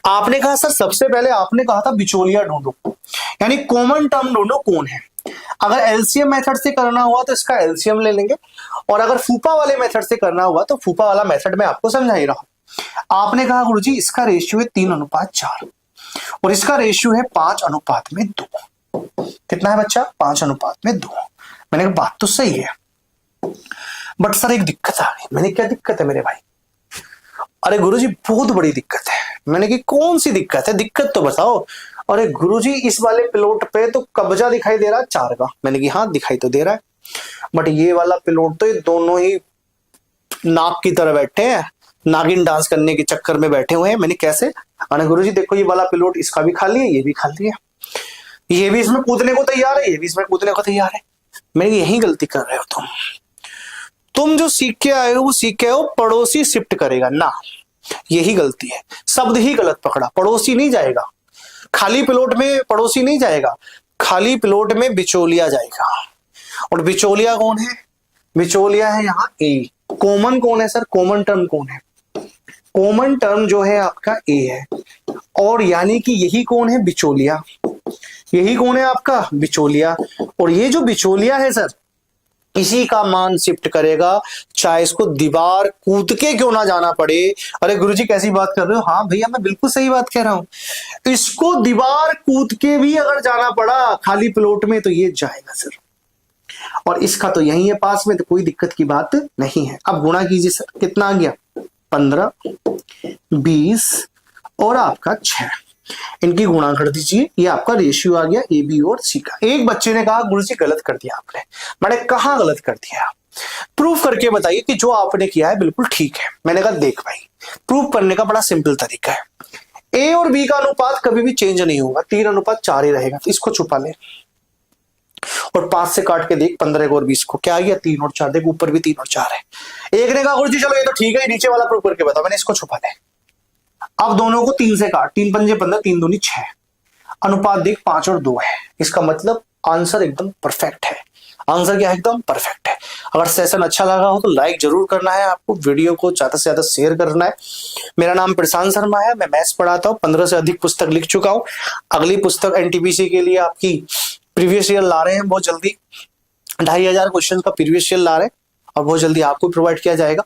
आपने कहा सर सबसे पहले आपने कहा था बिचौलिया ढूंढो, यानी कॉमन टर्म ढूंढो कौन है। अगर एलसीएम मेथड से करना हुआ तो इसका एलसीएम ले लेंगे, और अगर फूफा वाले मेथड से करना हुआ तो फूफा वाला मेथड मैं आपको समझा ही रहा हूं। आपने कहा गुरुजी इसका रेशियो है 3:4 और इसका रेशियो है 5:2। कितना है बच्चा? 5:2। मैंने कहा बात तो सही है, बट सर एक दिक्कत आ गई। मैंने क्या दिक्कत है मेरे भाई? अरे गुरुजी बहुत बड़ी दिक्कत है। मैंने कि कौन सी दिक्कत है? दिक्कत तो बताओ। अरे गुरुजी इस वाले प्लॉट पे तो कब्जा दिखाई दे रहा है 4 का। मैंने कि हाँ दिखाई तो दे रहा है, बट ये वाला प्लॉट तो ये दोनों ही नाक की तरह बैठे हैं, नागिन डांस करने के चक्कर में बैठे हुए हैं। मैंने कैसे? अरे गुरुजी देखो ये वाला प्लॉट इसका भी खाली है, ये भी खाली है, ये भी इसमें कूदने को तैयार है, ये भी इसमें कूदने को तैयार है। मैंने यही गलती कर रहे हो तुम जो सीख के आए हो वो सीख के आए हो पड़ोसी शिफ्ट करेगा ना, यही गलती है। शब्द ही गलत पकड़ा, पड़ोसी नहीं जाएगा, खाली प्लॉट में पड़ोसी नहीं जाएगा, खाली प्लॉट में बिचौलिया जाएगा। और बिचौलिया कौन है? बिचौलिया है यहाँ ए। कॉमन कौन है सर? कॉमन टर्म कौन है? कॉमन टर्म जो है आपका ए है, और यानी कि यही कौन है? बिचौलिया। यही कौन है आपका? बिचौलिया। और ये जो बिचौलिया है सर इसी का मान शिफ्ट करेगा, चाहे इसको दीवार कूद के क्यों ना जाना पड़े। अरे गुरुजी कैसी बात कर रहे हो? हाँ भैया मैं बिल्कुल सही बात कह रहा हूं, इसको दीवार कूद के भी अगर जाना पड़ा खाली प्लॉट में तो ये जाएगा सर। और इसका तो यही है पास में, तो कोई दिक्कत की बात नहीं है। अब गुणा कीजिए सर, कितना आ गया? 15, 20 और आपका 6। इनकी गुणा कर दीजिए, ये आपका रेशियो आ गया ए बी और सी का। एक बच्चे ने कहा गुरुजी गलत कर दिया आपने। मैंने कहा गलत कर दिया? प्रूफ करके बताइए कि जो आपने किया है बिल्कुल ठीक है। मैंने कहा देख भाई, प्रूफ करने का बड़ा सिंपल तरीका है, ए और बी का अनुपात कभी भी चेंज नहीं होगा, 3:4 ही रहेगा। तो इसको छुपा ले और 5 से काट के देख 15 और 20 को, क्या आ गया? 3 और 4। देख ऊपर भी 3 और 4 है। एक ने कहा गुरुजी चलो ये तो ठीक है, नीचे वाला प्रूफ करके बताओ। मैंने इसको छुपा ले। अब दोनों को 3 से काट, 3 पंजे 15, 3 दूनी 6, अनुपात देख 5 और 2 है। इसका मतलब आंसर एकदम परफेक्ट है। आंसर क्या है? एकदम परफेक्ट है। अगर सेशन अच्छा लगा हो तो लाइक जरूर करना है आपको, वीडियो को ज्यादा से ज्यादा शेयर करना है। मेरा नाम प्रशांत शर्मा है, मैं मैथ्स पढ़ाता हूँ, 15 से अधिक पुस्तक लिख चुका हूँ। अगली पुस्तक एनटीपीसी के लिए आपकी प्रीवियस ईयर ला रहे हैं बहुत जल्दी, 2500 क्वेश्चन का प्रीवियस ईयर ला रहे हैं और बहुत जल्दी आपको प्रोवाइड किया जाएगा,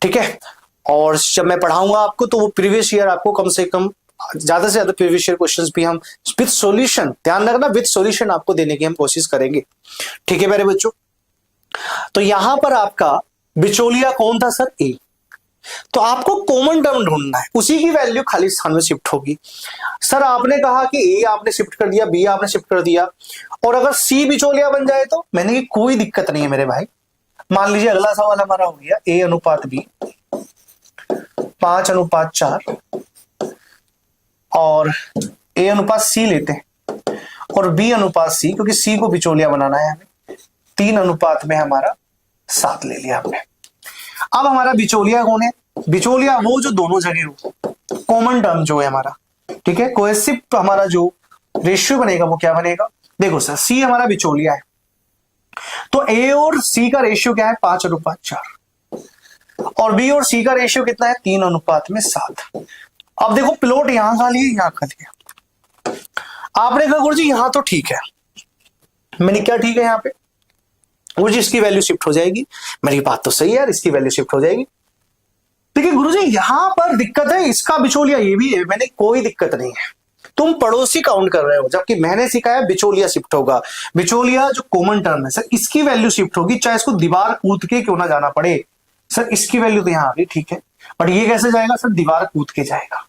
ठीक है। और जब मैं पढ़ाऊंगा आपको तो वो प्रीवियस ईयर आपको कम से कम ज्यादा से ज्यादा प्रीवियस ईयर क्वेश्चंस भी हम विद सॉल्यूशन, ध्यान रखना विद सॉल्यूशन आपको देने की हम कोशिश करेंगे, ठीक है मेरे बच्चों। तो यहां पर आपका बिचौलिया कौन था सर? ए। तो आपको कॉमन टर्म ढूंढना है, उसी की वैल्यू खाली स्थान में शिफ्ट होगी। सर आपने कहा कि ए आपने शिफ्ट कर दिया, बी आपने शिफ्ट कर दिया, और अगर सी बिचौलिया बन जाए तो मैंने कि कोई दिक्कत नहीं है मेरे भाई। मान लीजिए अगला सवाल हमारा हो गया ए अनुपात बी 5:4 और ए अनुपात सी लेते हैं और बी अनुपात सी, क्योंकि सी को बिचौलिया बनाना है हमें, 3 अनुपात में हमारा 7 ले लिया हमने। अब हमारा बिचौलिया कौन है? बिचौलिया वो जो दोनों जगह हो, कॉमन टर्म जो है हमारा, ठीक है। कोहेसिव हमारा जो रेशियो बनेगा वो क्या बनेगा? देखो सर सी हमारा बिचौलिया है, तो ए और सी का रेशियो क्या है 5:4 और बी और सी का रेशियो कितना है 3:7। अब देखो प्लॉट यहां का लिया यहां का लिया, आपने कहा गुरुजी यहां तो ठीक है, मैंने क्या ठीक है यहाँ पे गुरुजी इसकी वैल्यू शिफ्ट हो जाएगी, मेरी बात तो सही है यार, इसकी वैल्यू शिफ्ट हो जाएगी। लेकिन गुरुजी यहां पर दिक्कत है, इसका बिचौलिया ये भी है। मैंने कोई दिक्कत नहीं है, तुम पड़ोसी काउंट कर रहे हो, जबकि मैंने सिखाया बिचौलिया शिफ्ट होगा। बिचौलिया जो कॉमन टर्म है सर, इसकी वैल्यू शिफ्ट होगी, चाहे इसको दीवार कूद के क्यों ना जाना पड़े। सर इसकी वैल्यू तो यहाँ आ गई, ठीक है, बट ये कैसे जाएगा सर, दीवार कूद के जाएगा।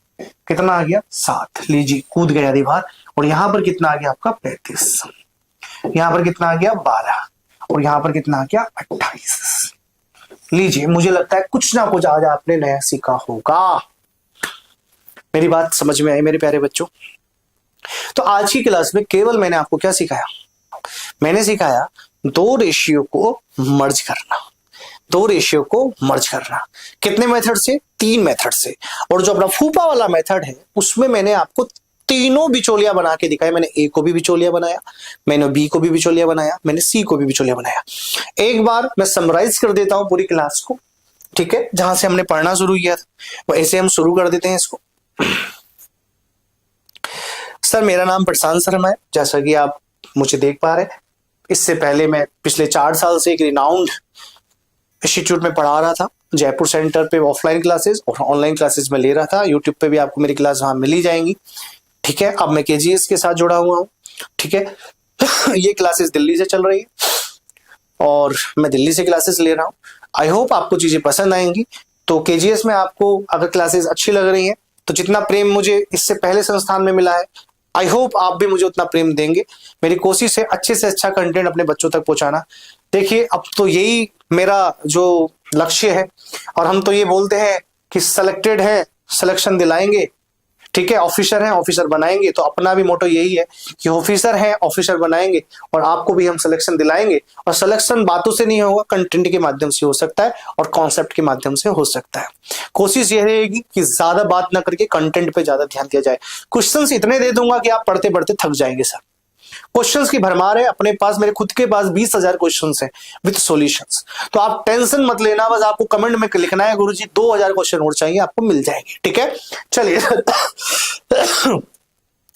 कितना आ गया 7, लीजिए कूद गया दीवार। और यहां पर कितना आ गया आपका 35, यहां पर कितना आ गया 12 और यहां पर कितना आ गया 28। लीजिए मुझे लगता है कुछ ना कुछ आज आपने नया सीखा होगा। मेरी बात समझ में आई मेरे प्यारे बच्चों? तो आज की क्लास में केवल मैंने आपको क्या सिखाया, मैंने सिखाया दो रेशियो को मर्ज करना, दो रेशियो को मर्ज करना। कितने मेथड से? 3 मेथड से। और जो अपना फूफा वाला मेथड है उसमें मैंने आपको तीनों बिचौलिया बना के दिखाया। मैंने ए को भी बिचौलिया बनाया, मैंने बी को भी बिचौलिया बनाया, मैंने सी को भी बिचौलिया बनाया। एक बार मैं समराइज कर देता हूं पूरी क्लास को, ठीक है, जहां से हमने पढ़ना शुरू किया था वो ऐसे हम शुरू कर देते हैं इसको। सर मेरा नाम प्रशांत शर्मा है, जैसा कि आप मुझे देख पा रहे हैं। इससे पहले मैं पिछले 4 साल से एक रिनाउंड इंस्टीट्यूट में पढ़ा रहा था, जयपुर सेंटर पे ऑफलाइन क्लासेस और ऑनलाइन क्लासेस में ले रहा था। यूट्यूब पे भी आपको मेरी क्लास वहां मिल ही जाएंगी, ठीक है। अब मैं केजीएस के साथ जुड़ा हुआ हूँ, ठीक है। ये क्लासेस दिल्ली से चल रही है और मैं दिल्ली से क्लासेस ले रहा हूँ। आई होप आपको चीजें पसंद आएंगी। तो केजीएस में आपको अगर क्लासेस अच्छी लग रही हैं तो जितना प्रेम मुझे इससे पहले संस्थान में मिला है, आई होप आप भी मुझे उतना प्रेम देंगे। मेरी कोशिश है अच्छे से अच्छा कंटेंट अपने बच्चों तक पहुंचाना। देखिए अब तो यही मेरा जो लक्ष्य है, और हम तो ये बोलते हैं कि सिलेक्टेड है सिलेक्शन दिलाएंगे, ठीक है, ऑफिसर हैं ऑफिसर बनाएंगे। तो अपना भी मोटो यही है कि ऑफिसर हैं ऑफिसर बनाएंगे और आपको भी हम सिलेक्शन दिलाएंगे। और सिलेक्शन बातों से नहीं होगा, कंटेंट के माध्यम से हो सकता है और कॉन्सेप्ट के माध्यम से हो सकता है। कोशिश यह रहेगी कि ज्यादा बात ना करके कंटेंट पे ज्यादा ध्यान दिया जाए। क्वेश्चंस इतने दे दूंगा कि आप पढ़ते पढ़ते थक जाएंगे सर। क्वेश्चंस की भरमार है अपने पास, मेरे खुद के पास 20,000 क्वेश्चंस हैं विद सॉल्यूशंस। तो आप टेंशन मत लेना, बस आपको कमेंट में लिखना है गुरुजी 2000 क्वेश्चन और चाहिए, आपको मिल जाएंगे, ठीक है। चलिए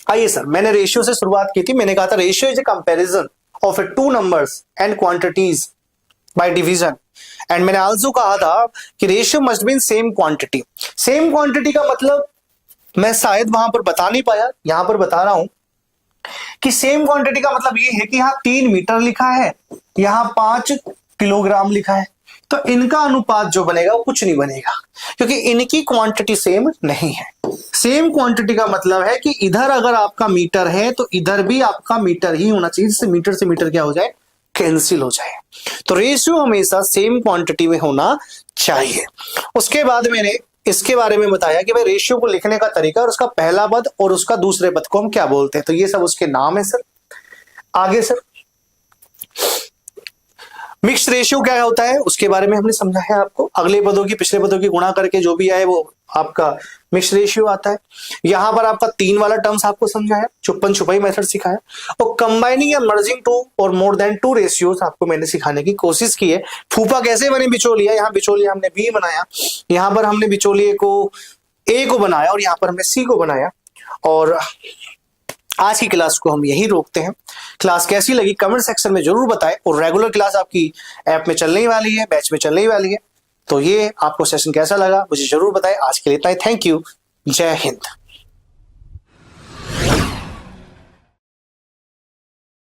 आइए सर, मैंने रेशियो से शुरुआत की थी। मैंने कहा था ratio is a comparison of A 2 numbers and quantities by division. And मैंने आल्सो कहा था कि ratio must be in same quantity. Same quantity का मतलब मैं शायद वहां पर बता नहीं पाया, यहां पर बता रहा हूं कि सेम क्वांटिटी का मतलब ये है कि यहाँ 3 मीटर लिखा है, यहाँ 5 किलोग्राम लिखा है, तो इनका अनुपात जो बनेगा वो कुछ नहीं बनेगा, क्योंकि इनकी क्वांटिटी सेम नहीं है। सेम क्वांटिटी का मतलब है कि इधर अगर आपका मीटर है तो इधर भी आपका मीटर ही होना चाहिए, जिससे से मीटर क्या हो जाए, कैंसिल हो जाए। तो रेशियो हमेशा सेम क्वांटिटी में होना चाहिए। उसके बाद मैंने इसके बारे में बताया कि भाई रेशियो को लिखने का तरीका और उसका पहला पद और उसका दूसरे पद को हम क्या बोलते हैं, तो ये सब उसके नाम है सर। आगे सर मिक्स्ड रेशियो क्या होता है उसके बारे में हमने समझाया आपको। अगले पदों की पिछले पदों की गुणा करके जो भी आए वो आपका मिक्स्ड रेशियो आता है। यहां पर आपका 3 वाला टर्म्स आपको समझाया, छुपन छुपाई मेथड सिखाया, और कंबाइनिंग या मर्जिंग 2 और मोर देन 2 रेशियोज आपको मैंने सिखाने की कोशिश की है। फूफा कैसे बने बिचौलिया, यहाँ बिचौलिया हमने बी बनाया, यहाँ पर हमने बिचौलिए को ए को बनाया और यहाँ पर हमने सी को बनाया। और आज की क्लास को हम यही रोकते हैं। क्लास कैसी लगी कमेंट सेक्शन में जरूर बताएं, और रेगुलर क्लास आपकी ऐप में चलने वाली है, बैच में चलने वाली है। तो ये आपको सेशन कैसा लगा मुझे जरूर बताएं। आज के लिए इतना ही, थैंक यू, जय हिंद।